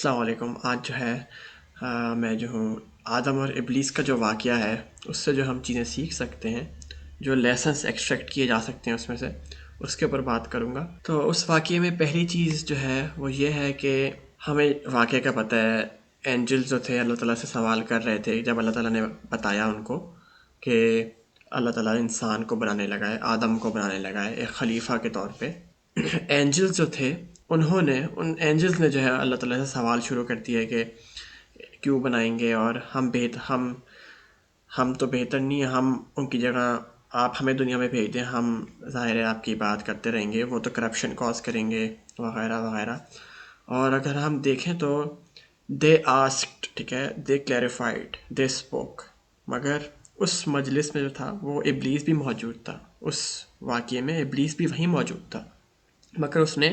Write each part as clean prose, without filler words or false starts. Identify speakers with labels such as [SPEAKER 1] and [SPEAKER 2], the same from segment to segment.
[SPEAKER 1] السلام علیکم۔ آج جو ہے میں جو ہوں آدم اور ابلیس کا جو واقعہ ہے اس سے جو ہم چیزیں سیکھ سکتے ہیں، جو لیسنس ایکسٹریکٹ کیے جا سکتے ہیں اس میں سے، اس کے اوپر بات کروں گا۔ تو اس واقعے میں پہلی چیز جو ہے وہ یہ ہے کہ ہمیں واقعے کا پتہ ہے اینجل جو تھے اللہ تعالیٰ سے سوال کر رہے تھے جب اللہ تعالیٰ نے بتایا ان کو کہ اللہ تعالیٰ انسان کو بنانے لگا ہے، آدم کو بنانے لگا ہے ایک خلیفہ کے طور پہ۔ اینجلز جو تھے ان اینجلز نے جو ہے اللہ تعالیٰ سے سوال شروع کر دیا کہ کیوں بنائیں گے، اور ہم تو بہتر نہیں ہیں، ہم ان کی جگہ آپ ہمیں دنیا میں بھیج دیں، ہم ظاہر ہے آپ کی بات کرتے رہیں گے، وہ تو کرپشن کاز کریں گے وغیرہ وغیرہ۔ اور اگر ہم دیکھیں تو دے آسکڈ، ٹھیک ہے، دے کلیریفائڈ، دے اسپوک، مگر اس مجلس میں جو تھا وہ ابلیس بھی موجود تھا، اس واقعے میں ابلیس بھی وہیں موجود تھا، مگر اس نے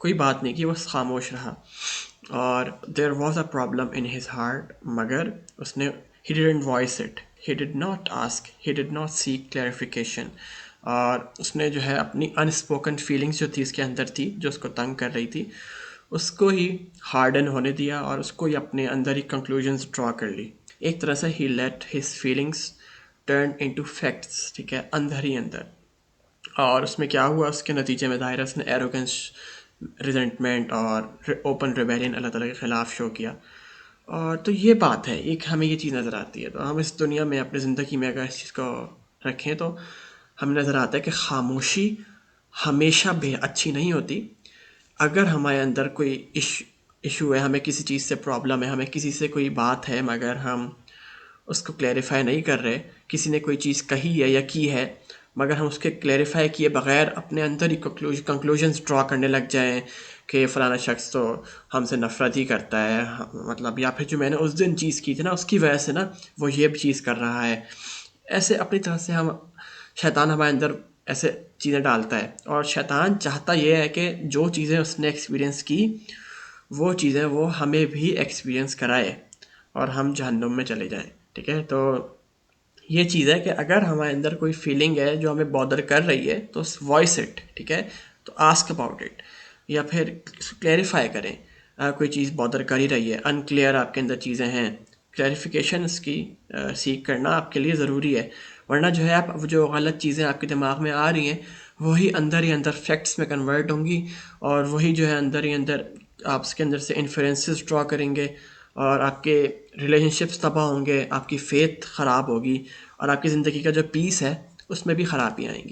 [SPEAKER 1] کوئی بات نہیں کی، وہ خاموش رہا۔ اور there was a problem in his heart, مگر اس نے he didn't voice it, he did not ask, he did not seek clarification. اور اس نے جو ہے اپنی ان اسپوکن فیلنگس جو تھی اس کے اندر تھی، جو اس کو تنگ کر رہی تھی، اس کو ہی ہارڈن ہونے دیا اور اس کو ہی اپنے اندر ہی کنکلوژنس ڈرا کر لی۔ ایک طرح سے ہی let his feelings turn into facts, ٹھیک ہے، اندر ہی اندر۔ اور اس میں کیا ہوا، اس کے نتیجے میں ظاہر ہے اس نے ایروگنس، ریزنٹمنٹ اور اوپن ریبیلین اللہ تعالیٰ کے خلاف شو کیا۔ اور تو یہ بات ہے، ایک ہمیں یہ چیز نظر آتی ہے۔ تو ہم اس دنیا میں اپنی زندگی میں اگر اس چیز کو رکھیں تو ہمیں نظر آتا ہے کہ خاموشی ہمیشہ اچھی نہیں ہوتی۔ اگر ہمارے اندر کوئی ایشو ہے، ہمیں کسی چیز سے پرابلم ہے، ہمیں کسی سے کوئی بات ہے مگر ہم اس کو کلیریفائی نہیں کر رہے، کسی نے کوئی چیز کہی ہے یا کی ہے مگر ہم اس کے کلیریفائی کیے بغیر اپنے اندر ہی کنکلوژنس ڈرا کرنے لگ جائیں کہ فلانا شخص تو ہم سے نفرت ہی کرتا ہے، مطلب، یا پھر جو میں نے اس دن چیز کی تھی نا اس کی وجہ سے نا وہ یہ بھی چیز کر رہا ہے، ایسے اپنی طرح سے شیطان ہمارے اندر ایسے چیزیں ڈالتا ہے۔ اور شیطان چاہتا یہ ہے کہ جو چیزیں اس نے ایکسپیرینس کی وہ چیزیں وہ ہمیں بھی ایکسپیرینس کرائے اور ہم جہنم میں چلے جائیں، ٹھیک ہے۔ تو یہ چیز ہے کہ اگر ہمارے اندر کوئی فیلنگ ہے جو ہمیں بادر کر رہی ہے تو وائس اٹ، ٹھیک ہے، تو آسک اباؤٹ اٹ، یا پھر کلیریفائی کریں۔ اگر کوئی چیز بادر کر ہی رہی ہے، انکلیئر آپ کے اندر چیزیں ہیں، کلیریفیکیشن اس کی سیکھ کرنا آپ کے لیے ضروری ہے، ورنہ جو ہے آپ جو غلط چیزیں آپ کے دماغ میں آ رہی ہیں وہی اندر ہی اندر فیکٹس میں کنورٹ ہوں گی، اور وہی جو ہے اندر ہی اندر آپ اس کے اندر سے انفرینسز ڈرا کریں گے، اور آپ کے ریلیشن شپس تباہ ہوں گے، آپ کی فیتھ خراب ہوگی، اور آپ کی زندگی کا جو پیس ہے اس میں بھی خرابیاں آئیں گی۔